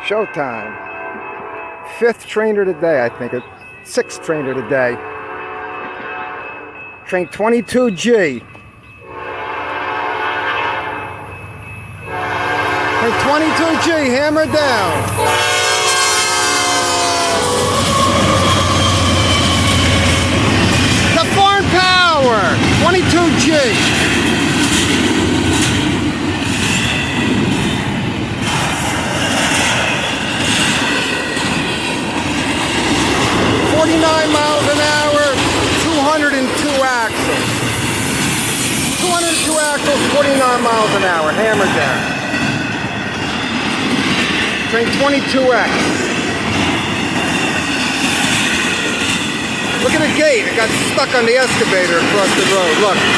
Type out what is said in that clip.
Showtime. 5th train of the day, I think. 6th train of the day. Train 22G. Train 22G, hammer down. The farm power, 22G. 49 miles an hour, 202 axles. 202 axles, 49 miles an hour, hammer down. Train 22X. Look at the gate, it got stuck on the excavator across the road, look.